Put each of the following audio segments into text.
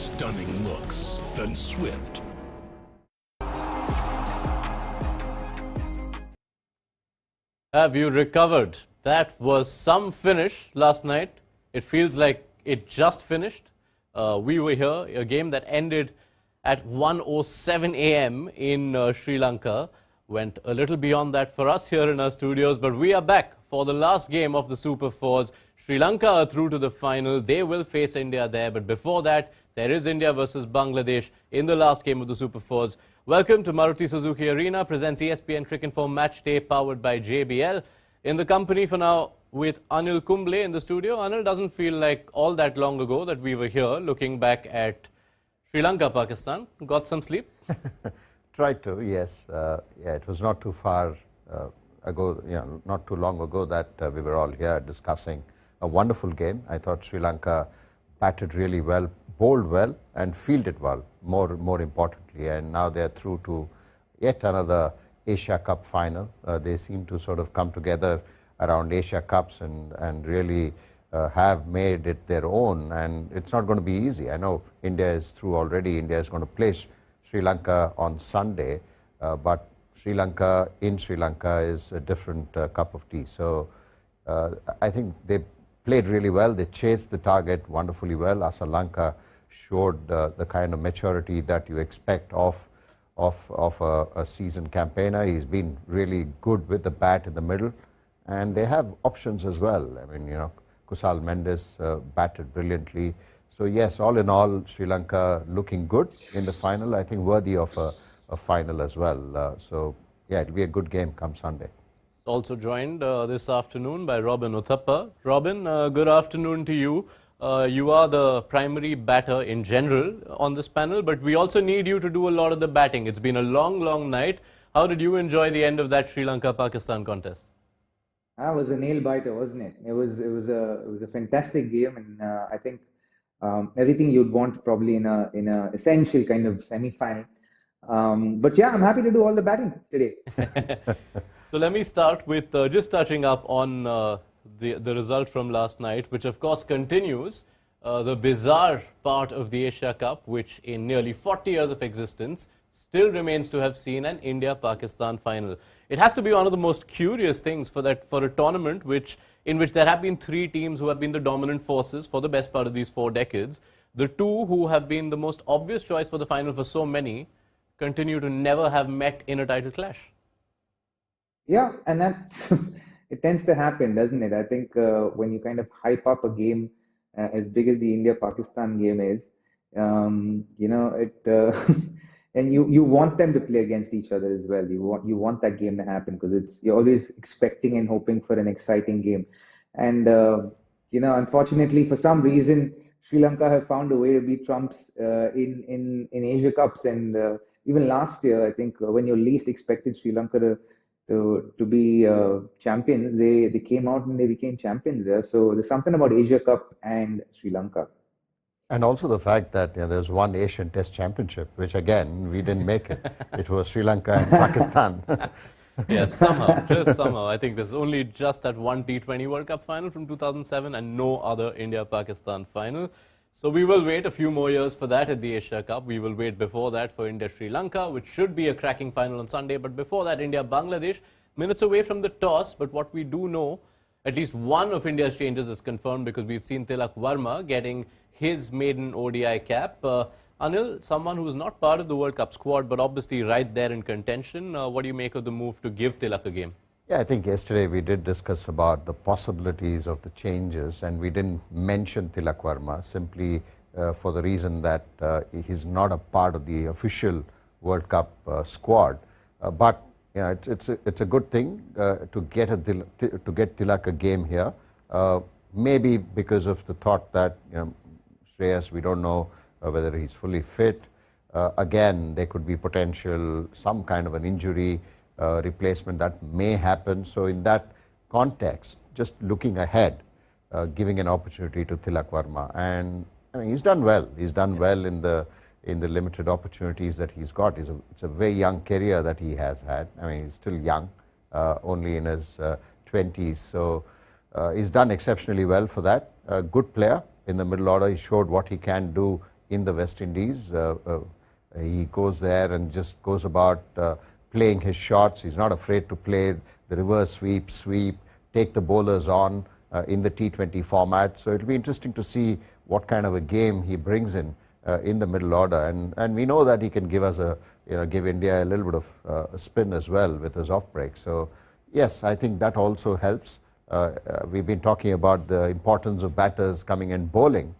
stunning looks than swift. Have you recovered? That was some finish last night. It feels like it just finished. We were here, a game that ended at 1:07 a.m. in Sri Lanka. Went a little beyond that for us here in our studios, but we are back for the last game of the Super Fours. Sri Lanka are through to the final. They will face India there, but before that, there is India versus Bangladesh in the last game of the Super Fours. Welcome to Maruti Suzuki Arena, presents ESPN Cricket for Matchday, powered by JBL. In the company for now with Anil Kumble in the studio. Anil, doesn't feel like all that long ago that we were here looking back at Sri Lanka, Pakistan. Got some sleep? Tried to, yes. Yeah, it was not too far ago, not too long ago that we were all here discussing a wonderful game. I thought Sri Lanka batted really well, bowled well, and fielded well, more importantly. And now they're through to yet another Asia Cup final. They seem to sort of come together around Asia Cups and really have made it their own. And it's not going to be easy. I know India is through already. India is going to play Sri Lanka on Sunday, but Sri Lanka in Sri Lanka is a different cup of tea. So I think they played really well. They chased the target wonderfully well. Lanka showed the kind of maturity that you expect of a seasoned campaigner. He's been really good with the bat in the middle, and they have options as well. I mean, Kusal Mendes batted brilliantly. So yes, all in all, Sri Lanka looking good in the final. I think worthy of a final as well. So yeah, it'll be a good game come Sunday. Also joined this afternoon by Robin Uthappa. Robin, good afternoon to you. You are the primary batter in general on this panel, but we also need you to do a lot of the batting. It's been a long, long night. How did you enjoy the end of that Sri Lanka-Pakistan contest? It was a nail biter, wasn't it? It was a fantastic game, and I think everything you'd want probably in a essential kind of semi-final. But yeah, I'm happy to do all the batting today. So let me start with just touching up on the result from last night, which of course continues the bizarre part of the Asia Cup, which in nearly 40 years of existence still remains to have seen an India-Pakistan final. It has to be one of the most curious things for a tournament in which there have been three teams who have been the dominant forces for the best part of these 4 decades. The two who have been the most obvious choice for the final for so many continue to never have met in a title clash. Yeah, and that it tends to happen, doesn't it? I think when you kind of hype up a game as big as the India-Pakistan game is, and you want them to play against each other as well. You want that game to happen because you're always expecting and hoping for an exciting game. And unfortunately, for some reason, Sri Lanka have found a way to beat trumps in Asia Cups. And even last year, I think when you least expected Sri Lanka to be champions, they came out and they became champions there. So there's something about Asia Cup and Sri Lanka. And also the fact that there's one Asian Test Championship, which again, we didn't make it. It was Sri Lanka and Pakistan. Yeah, just somehow. I think there's only just that one T20 World Cup final from 2007 and no other India-Pakistan final. So we will wait a few more years for that at the Asia Cup. We will wait before that for India-Sri Lanka, which should be a cracking final on Sunday. But before that, India-Bangladesh, minutes away from the toss. But what we do know, at least one of India's changes is confirmed because we've seen Tilak Varma getting his maiden ODI cap. Anil, someone who's not part of the World Cup squad, but obviously right there in contention. What do you make of the move to give Tilak a game? Yeah, I think yesterday we did discuss about the possibilities of the changes, and we didn't mention Tilak Varma simply for the reason that he's not a part of the official World Cup squad. But it's a good thing to get Tilak a game here. Maybe because of the thought that Shreyas, we don't know whether he's fully fit. Again, there could be potential, some kind of an injury replacement that may happen. So in that context, just looking ahead, giving an opportunity to Tilak Varma. And I mean, he's done well. He's done well in the limited opportunities that he's got. It's a very young career that he has had. I mean, he's still young, only in his 20s. So he's done exceptionally well for that. A good player in the middle order. He showed what he can do in the West Indies. He goes there and just goes about playing his shots. He's not afraid to play the reverse sweep, take the bowlers on in the T20 format. So it'll be interesting to see what kind of a game he brings in the middle order. And we know that he can give us give India a little bit of a spin as well with his off break. So yes, I think that also helps. We've been talking about the importance of batters coming in bowling.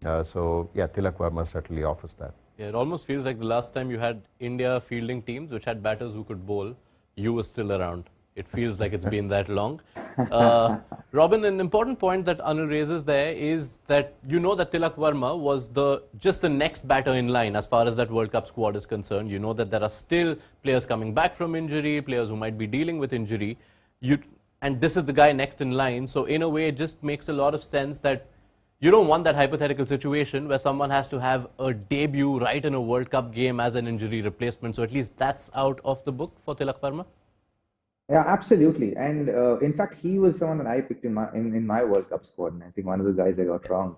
So yeah, Tilak Varma certainly offers that. Yeah, it almost feels like the last time you had India fielding teams which had batters who could bowl, you were still around. It feels like it's been that long. Robin, an important point that Anil raises there is that you know that Tilak Varma was just the next batter in line as far as that World Cup squad is concerned. You know that there are still players coming back from injury, players who might be dealing with injury. And this is the guy next in line. So in a way, it just makes a lot of sense that you don't want that hypothetical situation where someone has to have a debut right in a World Cup game as an injury replacement. So at least that's out of the book for Tilak Varma. Yeah, absolutely. And in fact, he was someone that I picked in my World Cup squad. And I think one of the guys I got wrong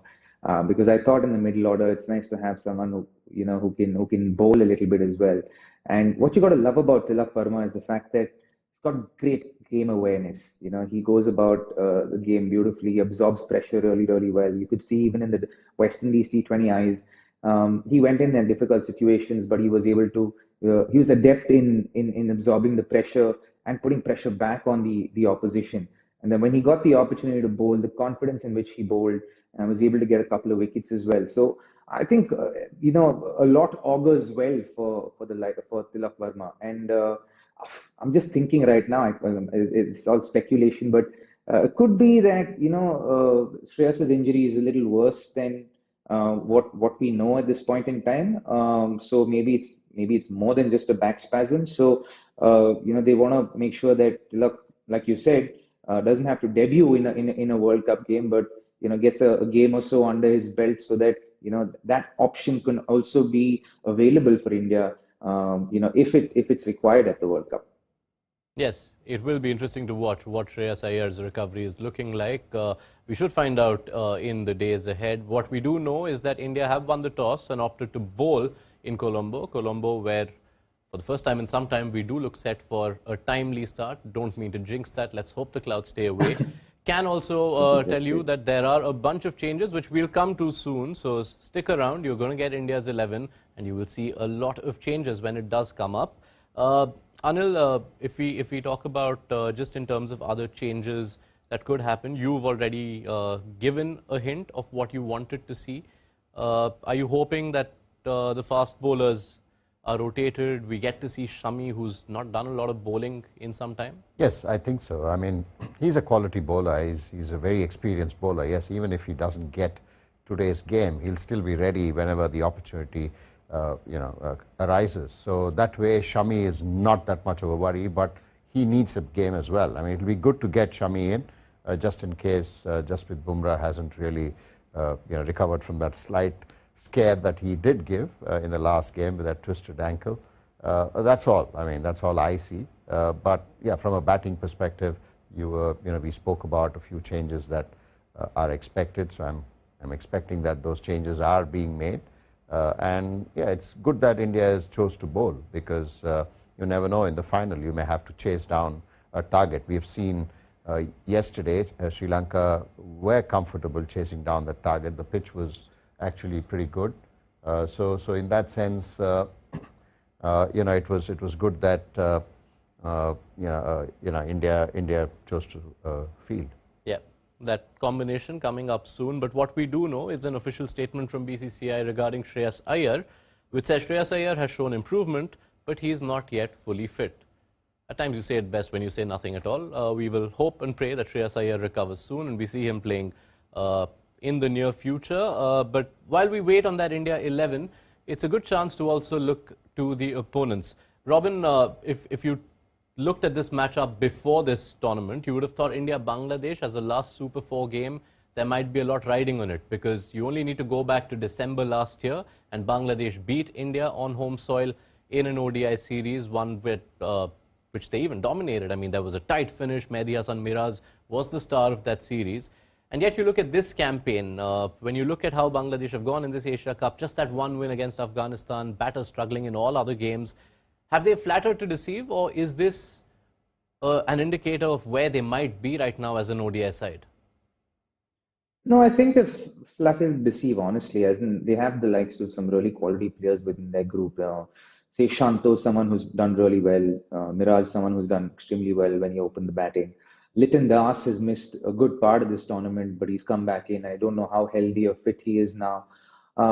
because I thought in the middle order, it's nice to have someone who can bowl a little bit as well. And what you got to love about Tilak Varma is the fact that he's got great game awareness. He goes about the game beautifully. He absorbs pressure really, really well. You could see even in the West Indies T20 eyes, he went in there in difficult situations, but he was able to. He was adept in absorbing the pressure and putting pressure back on the opposition. And then when he got the opportunity to bowl, the confidence in which he bowled, and was able to get a couple of wickets as well. So I think a lot augurs well for Tilak Varma. And I'm just thinking right now, it's all speculation, but it could be that Shreyas's injury is a little worse than what we know at this point in time. So maybe it's more than just a back spasm. So they want to make sure that Tilak, like you said, doesn't have to debut in a World Cup game, but gets a game or so under his belt, so that that option can also be available for India. If it's required at the World Cup. Yes, it will be interesting to watch what Shreyas Iyer's recovery is looking like. We should find out in the days ahead. What we do know is that India have won the toss and opted to bowl in Colombo, where for the first time in some time we do look set for a timely start. Don't mean to jinx that. Let's hope the clouds stay away. Can also tell you that there are a bunch of changes which we'll come to soon. So stick around. You're going to get India's 11 and you will see a lot of changes when it does come up. Anil, if we talk about just in terms of other changes that could happen, you've already given a hint of what you wanted to see. Are you hoping that the fast bowlers are rotated? We get to see Shami, who's not done a lot of bowling in some time? Yes, I think so. I mean, he's a quality bowler. He's a very experienced bowler. Yes, even if he doesn't get today's game, he'll still be ready whenever the opportunity arises. So that way, Shami is not that much of a worry, but he needs a game as well. I mean, it'll be good to get Shami in, just in case Jasprit Bumrah hasn't really recovered from that slight scare that he did give in the last game with that twisted ankle. That's all. I mean, that's all I see. But yeah, from a batting perspective, we spoke about a few changes that are expected. So I'm expecting that those changes are being made. And yeah, it's good that India has chose to bowl, because you never know, in the final you may have to chase down a target. We've seen yesterday Sri Lanka were comfortable chasing down the target. The pitch was actually pretty good. So in that sense, it was good that India chose to field. Yeah, that combination coming up soon. But what we do know is an official statement from BCCI regarding Shreyas Iyer, which says Shreyas Iyer has shown improvement, but he is not yet fully fit. At times you say it best when you say nothing at all. We will hope and pray that Shreyas Iyer recovers soon and we see him playing in the near future. But while we wait on that India 11, it's a good chance to also look to the opponents. Robin, if you looked at this matchup before this tournament, you would have thought India-Bangladesh as a last Super 4 game, there might be a lot riding on it, because you only need to go back to December last year and Bangladesh beat India on home soil in an ODI series, one with, which they even dominated. I mean, there was a tight finish. Mehdi Hasan Miraz was the star of that series. And yet you look at this campaign, when you look at how Bangladesh have gone in this Asia Cup, just that one win against Afghanistan, batters struggling in all other games, have they flattered to deceive, or is this an indicator of where they might be right now as an ODI side? No, I think they've flattered to deceive, honestly. I think they have the likes of some really quality players within their group. Say Shanto, someone who's done really well. Miraj, someone who's done extremely well when he opened the batting. Liton Das has missed a good part of this tournament, but he's come back in. I don't know how healthy or fit he is now.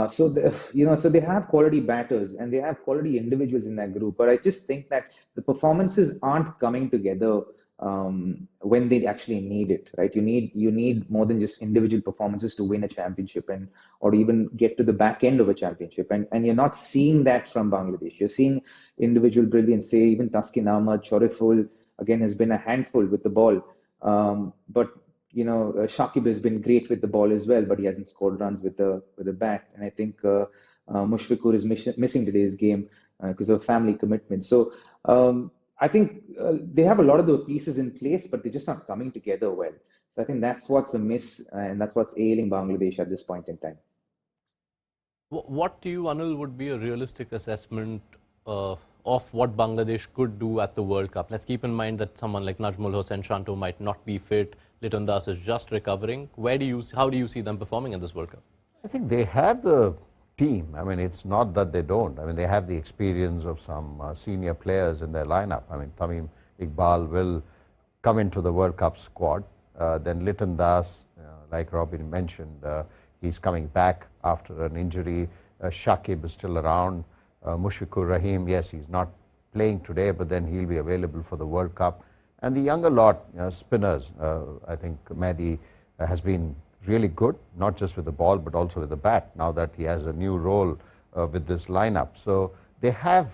So they have quality batters and they have quality individuals in that group. But I just think that the performances aren't coming together when they actually need it, right? You need more than just individual performances to win a championship and or even get to the back end of a championship. And you're not seeing that from Bangladesh. You're seeing individual brilliance. Say even Taskin Ahmad, Choriful again has been a handful with the ball. But Shakib has been great with the ball as well, but he hasn't scored runs with the bat. And I think Mushfiqur is missing today's game because of family commitment. So I think they have a lot of the pieces in place, but they're just not coming together well. So I think that's what's amiss, and that's what's ailing Bangladesh at this point in time. What to you, Anil, would be a realistic assessment of what Bangladesh could do at the World Cup? Let's keep in mind that someone like Najmul Hossain Shanto might not be fit. Liton Das is just recovering. How do you see them performing in this World Cup? I think they have the team. I mean, it's not that they don't. I mean, they have the experience of some senior players in their lineup. I mean, Tamim Iqbal will come into the World Cup squad. Then Liton Das, like Robin mentioned, he's coming back after an injury. Shakib is still around. Mushfiqur Rahim, yes, he's not playing today, but then he'll be available for the World Cup. And the younger lot, spinners, I think Mehdi has been really good, not just with the ball, but also with the bat, now that he has a new role with this lineup. So they have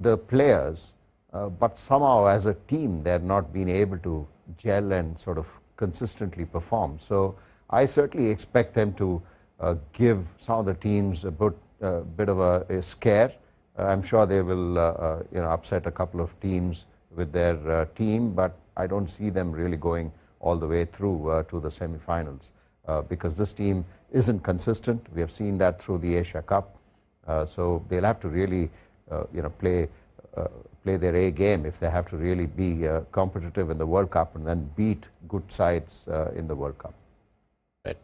the players, but somehow as a team, they're not being able to gel and sort of consistently perform. So I certainly expect them to give some of the teams a bit of a scare. I'm sure they will upset a couple of teams with their team, but I don't see them really going all the way through to the semi-finals because this team isn't consistent. We have seen that through the Asia Cup. So they'll have to really play their A game if they have to really be competitive in the World Cup and then beat good sides in the World Cup. Right.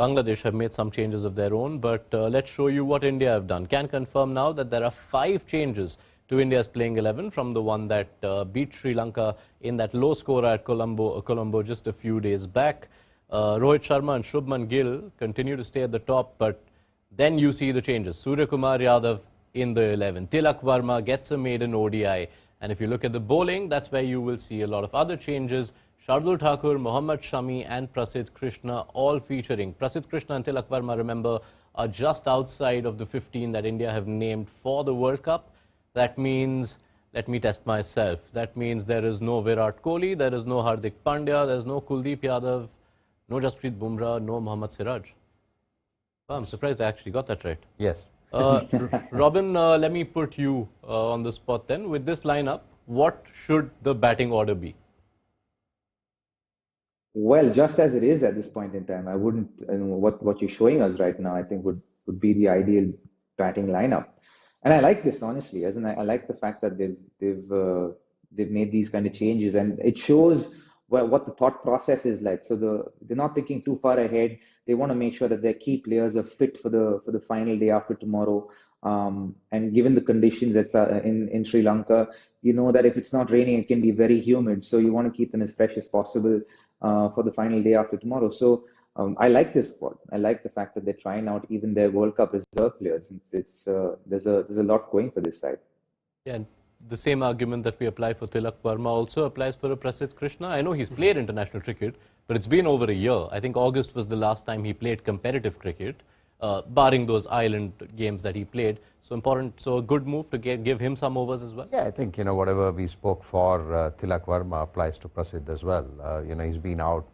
Bangladesh have made some changes of their own, but let's show you what India have done. Can confirm now that there are 5 changes to India's playing 11 from the one that beat Sri Lanka in that low scorer at Colombo just a few days back. Rohit Sharma and Shubman Gill continue to stay at the top, but then you see the changes. Surya Kumar Yadav in the 11. Tilak Varma gets a maiden ODI. And if you look at the bowling, that's where you will see a lot of other changes. Shardul Thakur, Mohammad Shami and Prasidh Krishna all featuring. Prasidh Krishna and Tilak Varma, remember, are just outside of the 15 that India have named for the World Cup. That means, let me test myself, that means there is no Virat Kohli, there is no Hardik Pandya, there is no Kuldeep Yadav, no Jasprit Bumrah, no Mohammad Siraj. Oh, I'm surprised I actually got that right. Yes. Robin, let me put you on the spot then. With this lineup, what should the batting order be? Well, just as it is at this point in time, I wouldn't. What you're showing us right now, I think would be the ideal batting lineup. And I like this, honestly, as in I like the fact that they've made these kind of changes, and it shows what the thought process is like. So they're not thinking too far ahead. They want to make sure that their key players are fit for the final day after tomorrow. And given the conditions that's in Sri Lanka, you know that if it's not raining, it can be very humid. So you want to keep them as fresh as possible for the final day after tomorrow. So I like this squad. I like the fact that they're trying out even their World Cup reserve players. There's a lot going for this side. Yeah, and the same argument that we apply for Tilak Varma also applies for Prasidh Krishna. I know he's played international cricket, but it's been over a year. I think August was the last time he played competitive cricket, barring those island games that he played. So a good move to give him some overs as well. Yeah, I think whatever we spoke for Tilak Varma applies to Prasidh as well. He's been out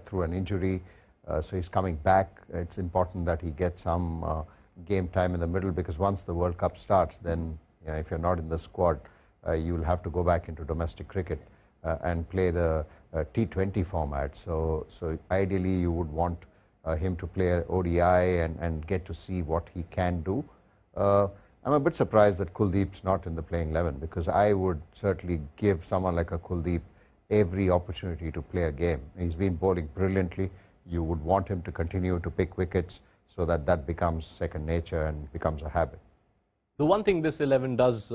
through an injury, so he's coming back. It's important that he gets some game time in the middle, because once the World Cup starts, then if you're not in the squad, you'll have to go back into domestic cricket. and play the T20 format. So ideally you would want him to play ODI and get to see what he can do. I'm a bit surprised that Kuldeep's not in the playing 11, because I would certainly give someone like a Kuldeep every opportunity to play a game. He's been bowling brilliantly. You would want him to continue to pick wickets so that that becomes second nature and becomes a habit. The one thing this 11 does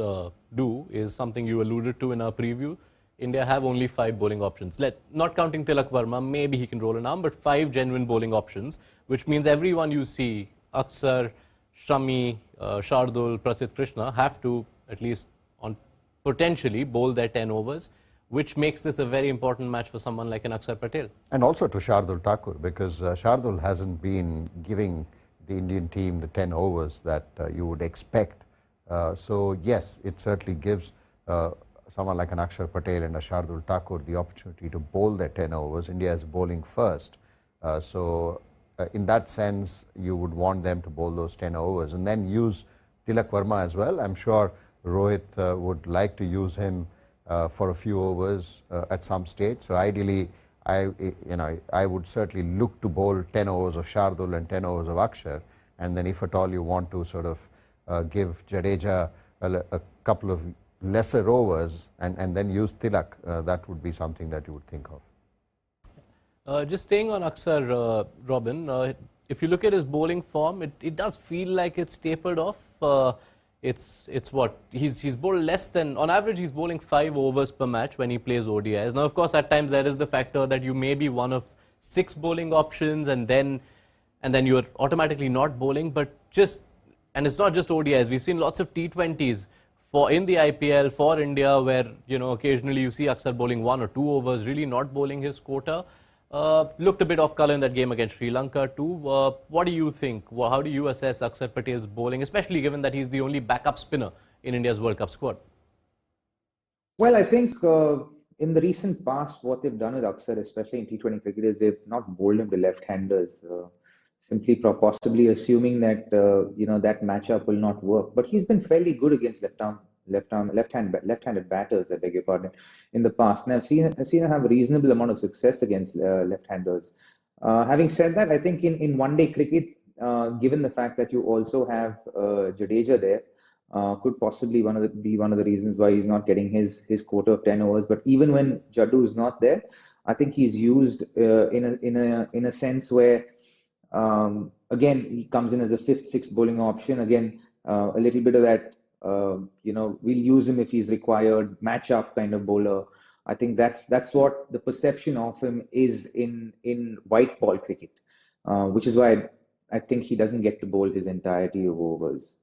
do is something you alluded to in our preview. India have only 5 bowling options. Not counting Tilak Verma, maybe he can roll an arm, but 5 genuine bowling options, which means everyone you see, Aksar, Shami, Shardul, Prasidh Krishna, have to at least potentially bowl their 10 overs, which makes this a very important match for someone like an Aksar Patel. And also to Shardul Thakur, because Shardul hasn't been giving the Indian team the 10 overs that you would expect. So yes, it certainly gives someone like an Akshar Patel and a Shardul Thakur the opportunity to bowl their 10 overs. India is bowling first. In that sense, you would want them to bowl those 10 overs and then use Tilak Verma as well. I'm sure Rohit would like to use him for a few overs at some stage. So ideally, I would certainly look to bowl 10 overs of Shardul and 10 overs of Akshar. And then if at all you want to sort of give Jadeja a couple of lesser overs and then use Tilak, that would be something that you would think of. Just staying on Aksar, Robin, if you look at his bowling form, it does feel like it's tapered off. It's what? He's bowled less than, on average, he's bowling 5 overs per match when he plays ODIs. Now, of course, at times there is the factor that you may be one of 6 bowling options and then you're automatically not bowling, and it's not just ODIs. We've seen lots of T20s in the IPL for India where, occasionally you see Aksar bowling 1 or 2 overs, really not bowling his quota. Looked a bit off colour in that game against Sri Lanka too. What do you think? How do you assess Aksar Patel's bowling, especially given that he's the only backup spinner in India's World Cup squad? Well, I think in the recent past, what they've done with Aksar, especially in T20 cricket, is they've not bowled him to left-handers, simply possibly assuming that that matchup will not work. But he's been fairly good against left-handed batters, I beg your pardon, in the past. And I've seen him have a reasonable amount of success against left-handers. Having said that, I think in one-day cricket, given the fact that you also have Jadeja there, could possibly be one of the reasons why he's not getting his quota of 10 overs. But even when Jaddu is not there, I think he's used in a sense where again he comes in as a 5th, 6th bowling option. Again, a little bit of that. We'll use him if he's required, match-up kind of bowler. I think that's what the perception of him is in white ball cricket, which is why I think he doesn't get to bowl his entirety of overs.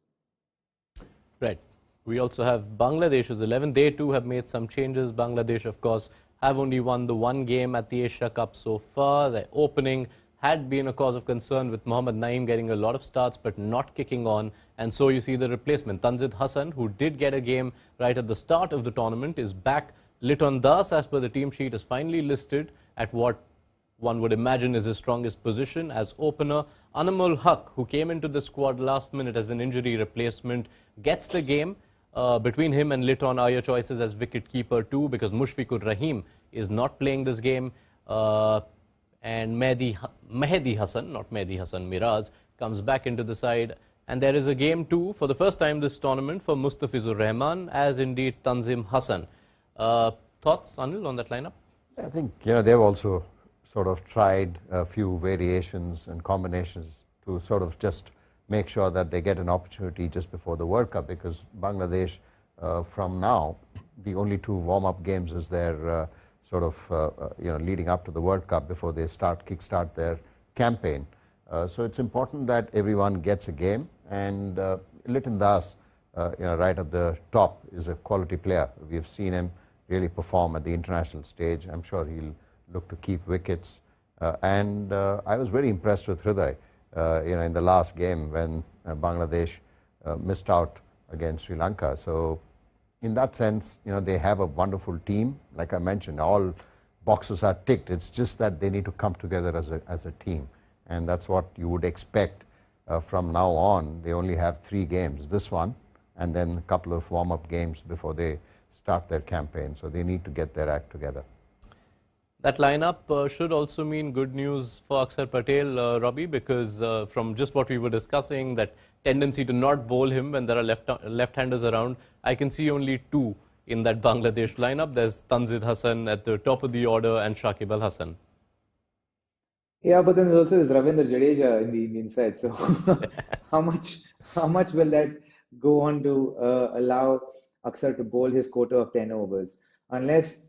Right. We also have Bangladesh's 11. They too have made some changes. Bangladesh, of course, have only won the 1 game at the Asia Cup so far. Their opening had been a cause of concern with Mohammad Naeem getting a lot of starts but not kicking on. And so you see the replacement, Tanzid Hassan, who did get a game right at the start of the tournament, is back. Liton Das, as per the team sheet, is finally listed at what one would imagine is his strongest position as opener. Anamul Haq, who came into the squad last minute as an injury replacement, gets the game. Between him and Liton are your choices as wicket-keeper too, because Mushfiqur Rahim is not playing this game. And Mehdi Hassan, not Mehdi Hassan, Miraz, comes back into the side. And there is a game too, for the first time this tournament, for Mustafizur Rahman, as indeed Tanzim Hassan. Thoughts, Anil, on that lineup? I think, they've also sort of tried a few variations and combinations to sort of just make sure that they get an opportunity just before the World Cup, because Bangladesh, from now, the only 2 warm-up games is their sort of, leading up to the World Cup before they kickstart their campaign. So it's important that everyone gets a game, and Liton Das, right at the top, is a quality player. We've seen him really perform at the international stage. I'm sure he'll look to keep wickets. And I was very impressed with Hriday, in the last game when Bangladesh missed out against Sri Lanka. So in that sense, they have a wonderful team. Like I mentioned, all boxes are ticked. It's just that they need to come together as a team. And that's what you would expect from now on. They only have 3 games, this one, and then a couple of warm-up games before they start their campaign. So they need to get their act together. That lineup should also mean good news for Akshar Patel, Robbie, because from just what we were discussing, that tendency to not bowl him when there are left-handers around, I can see only two in that Bangladesh lineup. There's Tanzid Hassan at the top of the order and Shakib Al Hasan. Yeah, but then there's also this Ravindra Jadeja in the Indian side. So how much will that go on to allow Akshar to bowl his quota of 10 overs? Unless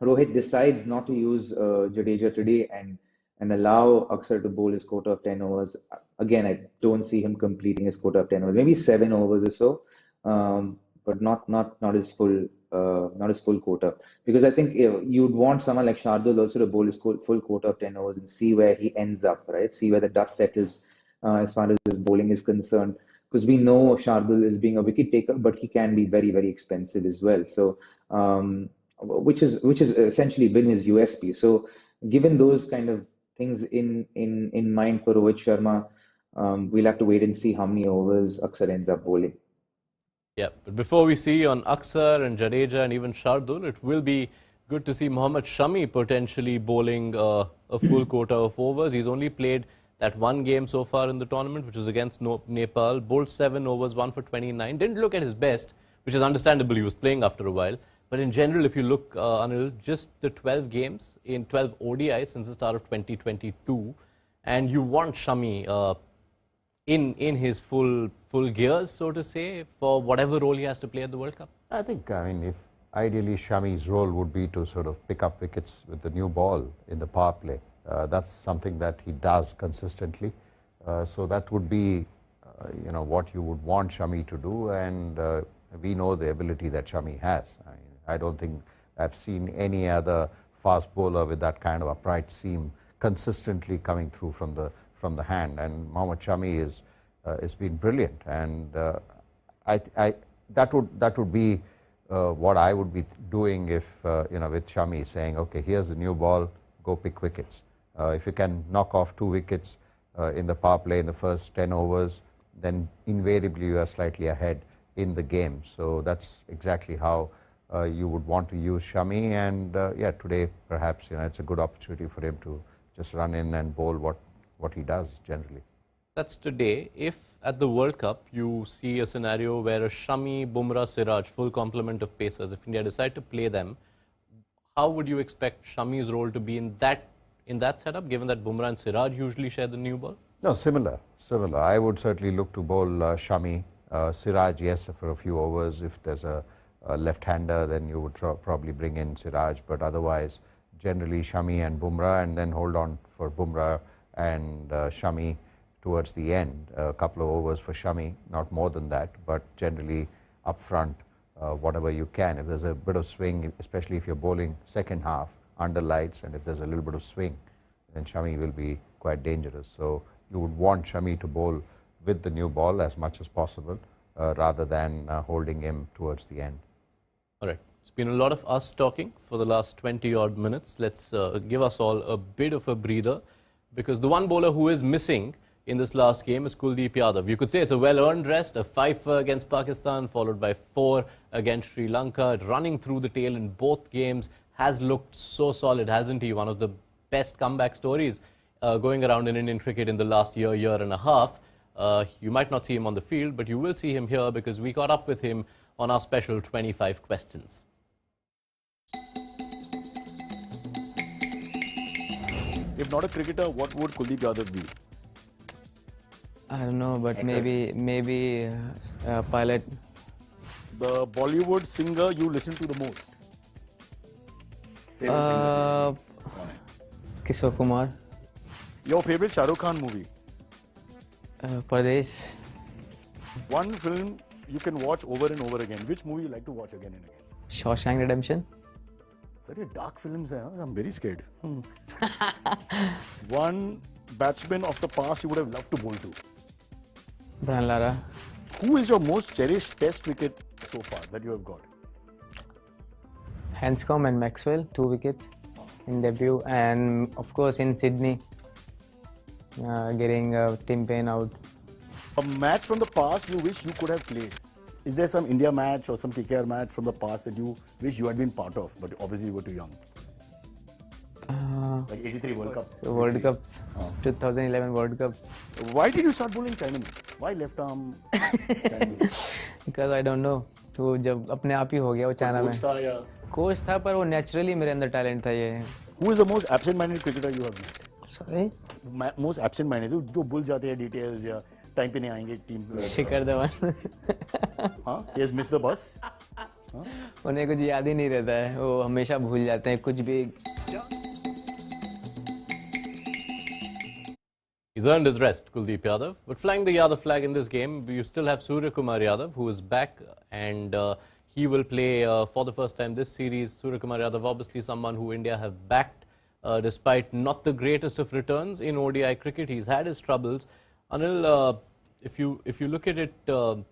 Rohit decides not to use Jadeja today and allow Akshar to bowl his quota of 10 overs. Again, I don't see him completing his quota of 10 overs. Maybe 7 overs or so, but not his full quota. Because I think you'd want someone like Shardul also to bowl his full quota of 10 overs and see where he ends up, right? See where the dust settles as far as his bowling is concerned. Because we know Shardul is being a wicket taker, but he can be very, very expensive as well. So which is essentially been his USP. So given those kind of things in mind for Rohit Sharma, we'll have to wait and see how many overs Akshar ends up bowling. Yeah, but before we see on Akshar and Jadeja and even Shardul, it will be good to see Mohammad Shami potentially bowling a full quota of overs. He's only played that one game so far in the tournament, which was against Nepal. Bowled 7 overs, 1 for 29. Didn't look at his best, which is understandable. He was playing after a while. But in general, if you look, Anil, just the 12 games in 12 ODIs since the start of 2022, and you want Shami in his full gears, so to say, for whatever role he has to play at the World Cup? I think, if ideally Shami's role would be to sort of pick up wickets with the new ball in the power play. That's something that he does consistently. So that would be, what you would want Shami to do, and we know the ability that Shami has. I don't think I've seen any other fast bowler with that kind of upright seam consistently coming through from the hand. And Mohammad Shami is been brilliant, and that would be what I would be doing if with Shami, saying, okay, here's the new ball, go pick wickets. If you can knock off 2 wickets in the power play in the first 10 overs, then invariably you are slightly ahead in the game. So that's exactly how you would want to use Shami, and today perhaps it's a good opportunity for him to just run in and bowl what he does generally. That's today. If at the World Cup you see a scenario where a Shami, Bumrah, Siraj, full complement of pacers, if India decide to play them, how would you expect Shami's role to be in that setup, given that Bumrah and Siraj usually share the new ball? No, similar. I would certainly look to bowl Shami. Siraj, yes, for a few overs. If there's a left-hander, then you would probably bring in Siraj, but otherwise generally Shami and Bumrah, and then hold on for Bumrah and Shami towards the end. A couple of overs for Shami, not more than that, but generally up front, whatever you can. If there's a bit of swing, especially if you're bowling second half under lights, and if there's a little bit of swing, then Shami will be quite dangerous. So you would want Shami to bowl with the new ball as much as possible, rather than holding him towards the end. All right. It's been a lot of us talking for the last 20 odd minutes. Let's give us all a bit of a breather, because the one bowler who is missing in this last game is Kuldeep Yadav. You could say it's a well-earned rest, a 5 against Pakistan, followed by 4 against Sri Lanka. Running through the tail in both games, has looked so solid, hasn't he? One of the best comeback stories going around in Indian cricket in the last year and a half. You might not see him on the field, but you will see him here, because we caught up with him on our special 25 questions. If not a cricketer, what would Kuldeep Yadav be? I don't know, but maybe a pilot. The Bollywood singer you listen to the most? Favorite singer? Kishore Kumar. Your favorite Shah Rukh Khan movie? Pardesh. One film you can watch over and over again. Which movie you like to watch again and again? Shawshank Redemption. Such dark films, huh? I'm very scared. One batsman of the past you would have loved to bowl to? Brian Lara. Who is your most cherished test wicket so far that you have got? Hanscom and Maxwell, 2 wickets in debut, and of course in Sydney, getting Tim Payne out. A match from the past you wish you could have played? Is there some India match or some KKR match from the past that you wish you had been part of, but obviously you were too young? Like 83 World Cup. World Cup, 2011 World Cup. Why did you start bowling Chinaman? Why left arm Chinaman? Because I don't know. तो जब अपने आप ही हो गया वो China में. Coach था पर वो नेचुरली मेरे अंदर टैलेंट था ये. Who is the most absent-minded cricketer you have met? Sorry. Most absent-minded जो भूल जाते हैं details या time पे नहीं आएंगे team पे. शिखर धवन. हाँ, he has missed the bus. उन्हें कुछ याद ही नहीं रहता है. वो हमेशा भूल जाते हैं कुछ भी. He's earned his rest, Kuldeep Yadav. But flying the Yadav flag in this game, you still have Surya Kumar Yadav, who is back, and he will play for the first time this series. Surya Kumar Yadav, obviously someone who India have backed, despite not the greatest of returns in ODI cricket. He's had his troubles. Anil, if you look at it, the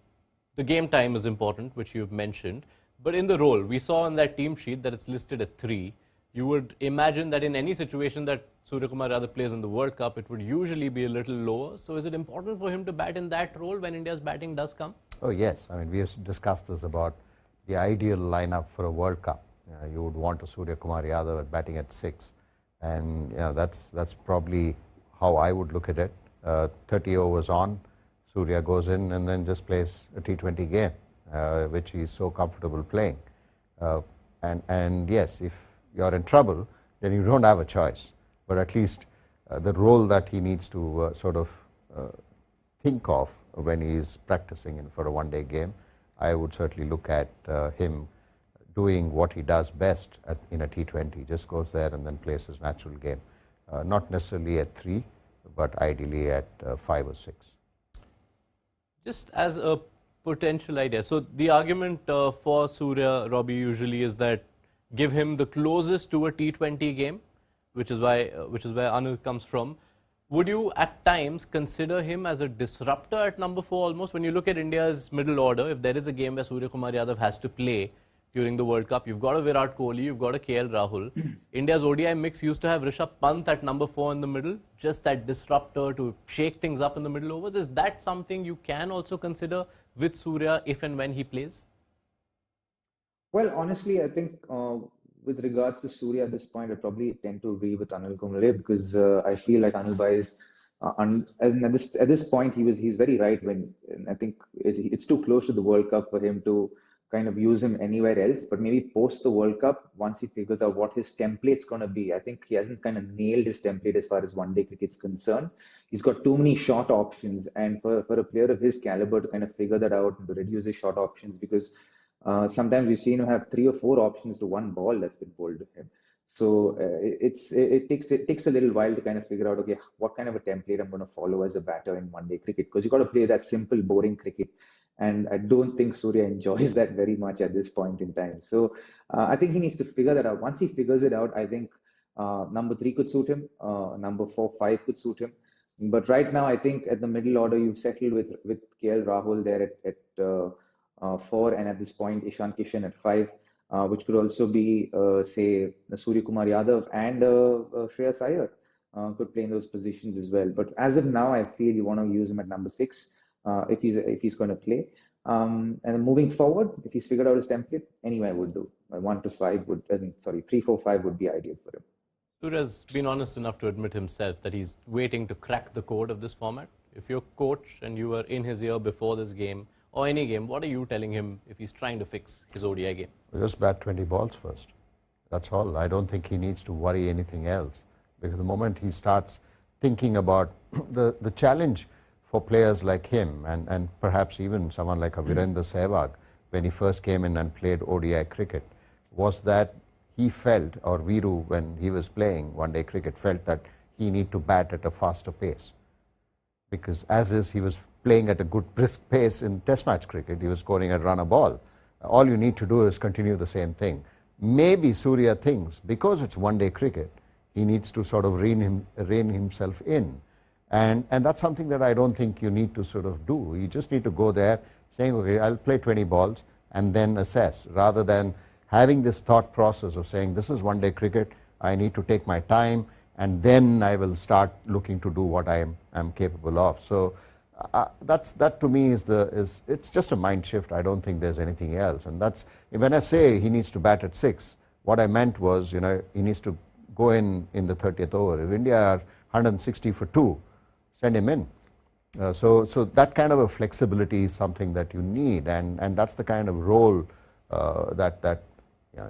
game time is important, which you've mentioned. But in the role, we saw on that team sheet that it's listed at 3. You would imagine that in any situation that Surya Kumar Yadav plays in the World Cup, it would usually be a little lower. So is it important for him to bat in that role when India's batting does come? Oh yes, I mean we have discussed this about the ideal lineup for a World Cup. You would want a Surya Kumar Yadav batting at 6, and that's probably how I would look at it. 30 overs on, Surya goes in and then just plays a T20 game, which he's so comfortable playing. And yes, if you're in trouble, then you don't have a choice. But at least the role that he needs to sort of think of when he's practicing for a one-day game, I would certainly look at him doing what he does best in a T20. Just goes there and then plays his natural game. Not necessarily at 3, but ideally at 5 or 6. Just as a potential idea. So the argument for Surya, Robbie, usually is that give him the closest to a T20 game, which is where Anil comes from. Would you at times consider him as a disruptor at number 4 almost? When you look at India's middle order, if there is a game where Surya Kumar Yadav has to play during the World Cup, you've got a Virat Kohli, you've got a KL Rahul. India's ODI mix used to have Rishabh Pant at number 4 in the middle, just that disruptor to shake things up in the middle overs. Is that something you can also consider with Surya if and when he plays? Well, honestly, I think with regards to Surya at this point, I probably tend to agree with Anil Kumble because I feel like Anil Bhai is, at this point, he's very right when I think it's too close to the World Cup for him to kind of use him anywhere else. But maybe post the World Cup, once he figures out what his template's going to be, I think he hasn't kind of nailed his template as far as one-day cricket's concerned. He's got too many short options, and for a player of his caliber to kind of figure that out and to reduce his short options, because sometimes we've seen him have 3 or 4 options to one ball that's been bowled to him. So it takes a little while to kind of figure out, okay, what kind of a template I'm going to follow as a batter in one-day cricket, because you've got to play that simple, boring cricket. And I don't think Surya enjoys that very much at this point in time. So I think he needs to figure that out. Once he figures it out, I think number 3 could suit him, number 4, 5 could suit him. But right now, I think at the middle order, you've settled with KL Rahul there at 4, and at this point, Ishan Kishan at 5, which could also be, say, Surya Kumar Yadav and Shreyas Iyer could play in those positions as well. But as of now, I feel you want to use him at number 6 if he's going to play. And then moving forward, if he's figured out his template, anyway, would do. 1 to 5 would, 3, 4, 5 would be ideal for him. Surya's been honest enough to admit himself that he's waiting to crack the code of this format. If you're coach and you were in his ear before this game, or any game, what are you telling him if he's trying to fix his ODI game? Just bat 20 balls first. That's all. I don't think he needs to worry anything else, because the moment he starts thinking about the challenge for players like him and perhaps even someone like a Virendra Sehwag, when he first came in and played ODI cricket, was that he felt, or Viru when he was playing one-day cricket, felt that he need to bat at a faster pace. Because as is, he was playing at a good brisk pace in test match cricket. He was scoring a run a ball. All you need to do is continue the same thing. Maybe Surya thinks, because it's one-day cricket, he needs to sort of rein himself in. And that's something that I don't think you need to sort of do. You just need to go there saying, okay, I'll play 20 balls and then assess, rather than having this thought process of saying, this is one-day cricket, I need to take my time, and then I will start looking to do what I am capable of. So that to me it's just a mind shift. I don't think there's anything else. And that's when I say he needs to bat at 6. What I meant was, he needs to go in the 30th over. If India are 160 for 2, send him in. So that kind of a flexibility is something that you need, and that's the kind of role that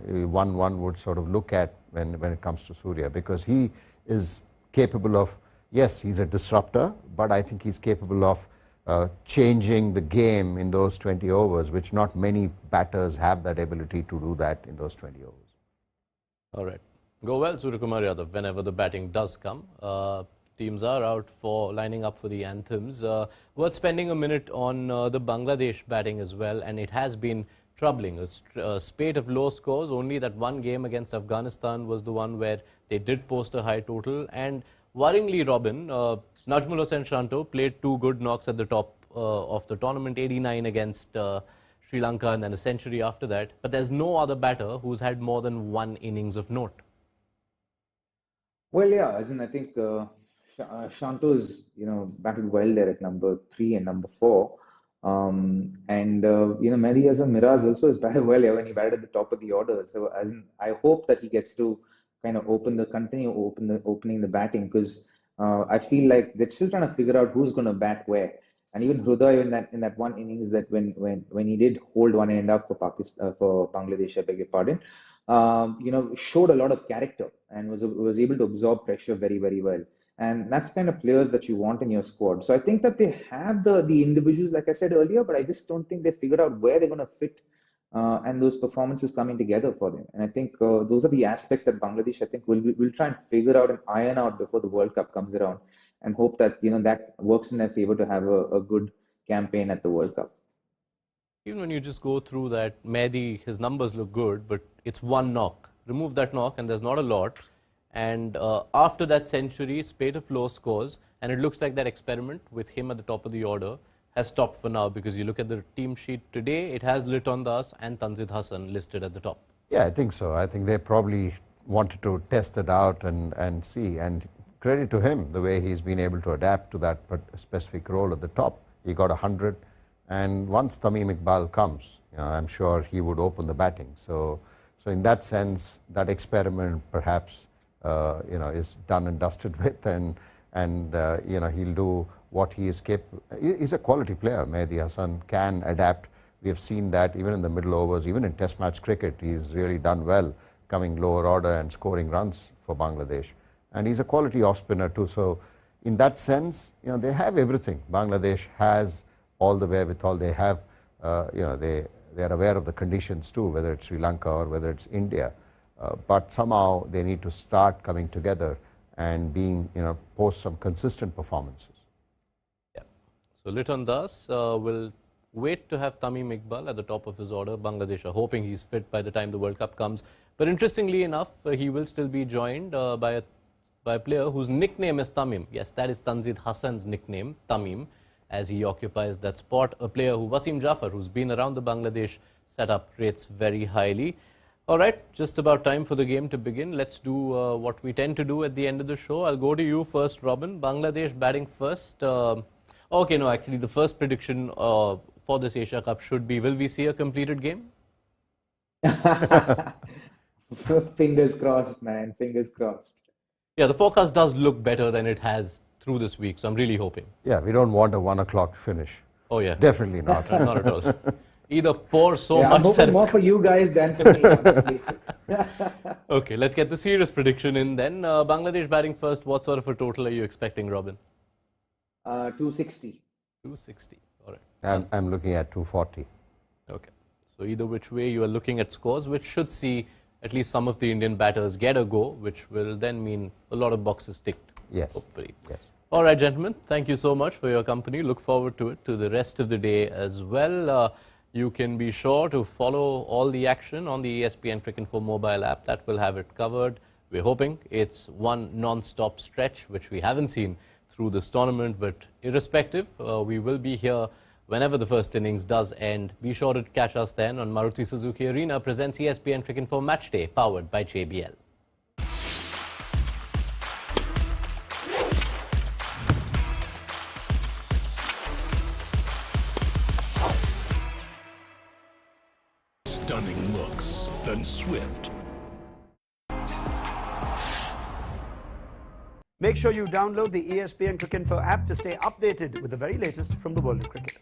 one would sort of look at when it comes to Surya, because he is capable of, yes, he's a disruptor, but I think he's capable of changing the game in those 20 overs, which not many batters have that ability to do that in those 20 overs. All right. Go well, Suryakumar Yadav, whenever the batting does come. Teams are out for lining up for the anthems. Worth spending a minute on the Bangladesh batting as well, and it has been troubling. A spate of low scores. Only that one game against Afghanistan was the one where they did post a high total. And worryingly, Robin, Najmul Hossain Shanto played 2 good knocks at the top of the tournament, 89 against Sri Lanka and then a century after that. But there's no other batter who's had more than 1 innings of note. Well, yeah, as in I think Shanto's, batted well there at number 3 and number 4. Mehdi Hasan Miraz also has batted well when he batted at the top of the order. So as in, I hope that he gets to kind of opening the batting, because I feel like they're still trying to figure out who's going to bat where. And even Hruday in that one innings that when he did hold one end up for Bangladesh, I beg your pardon, showed a lot of character and was able to absorb pressure very, very well. And that's kind of players that you want in your squad. So I think that they have the individuals, like I said earlier, but I just don't think they figured out where they're going to fit and those performances coming together for them. And I think those are the aspects that Bangladesh, I think, will try and figure out and iron out before the World Cup comes around, and hope that that works in their favor to have a good campaign at the World Cup. Even when you just go through that, Mehdi, his numbers look good, but it's 1 knock. Remove that knock and there's not a lot. And after that century, spate of low scores, and it looks like that experiment with him at the top of the order has stopped for now, because you look at the team sheet today, it has Liton Das and Tanzid Hasan listed at the top. Yeah, I think so. I think they probably wanted to test it out and see. And credit to him, the way he's been able to adapt to that specific role at the top. He got 100, and once Tamim Iqbal comes, I'm sure he would open the batting. So in that sense, that experiment perhaps is done and dusted with, and he'll do what he is capable. He's a quality player. Mehdi Hasan can adapt. We have seen that even in the middle overs, even in Test match cricket, he's really done well, coming lower order and scoring runs for Bangladesh. And he's a quality off spinner too. So in that sense, they have everything. Bangladesh has all the wherewithal. They have, they are aware of the conditions too, whether it's Sri Lanka or whether it's India. But somehow they need to start coming together and post some consistent performances. Yeah. So Liton Das will wait to have Tamim Iqbal at the top of his order. Bangladesh are hoping he's fit by the time the World Cup comes. But interestingly enough, he will still be joined by a player whose nickname is Tamim. Yes, that is Tanzid Hasan's nickname, Tamim, as he occupies that spot. A player who Wasim Jafar, who's been around the Bangladesh setup, rates very highly. All right, just about time for the game to begin. Let's do what we tend to do at the end of the show. I'll go to you first, Robin. Bangladesh batting first. Okay, no, actually, the first prediction for this Asia Cup should be, will we see a completed game? Fingers crossed, man. Fingers crossed. Yeah, the forecast does look better than it has through this week, so I'm really hoping. Yeah, we don't want a 1 o'clock finish. Oh, yeah. Definitely not. Not at all. Either pour so much. I'm hoping more for you guys than for me, honestly. Okay, let's get the serious prediction in then. Bangladesh batting first. What sort of a total are you expecting, Robin? 260. 260. All right. I'm looking at 240. Okay. So either which way you are looking at scores, which should see at least some of the Indian batters get a go, which will then mean a lot of boxes ticked. Yes. Hopefully. Yes. All right, gentlemen. Thank you so much for your company. Look forward to it, to the rest of the day as well. You can be sure to follow all the action on the ESPN Cricinfo mobile app. That will have it covered. We're hoping it's one non-stop stretch, which we haven't seen through this tournament. But irrespective, we will be here whenever the first innings does end. Be sure to catch us then on Maruti Suzuki Arena presents ESPN Cricinfo Matchday, powered by JBL. than swift. Make sure you download the ESPN Cricinfo app to stay updated with the very latest from the world of cricket.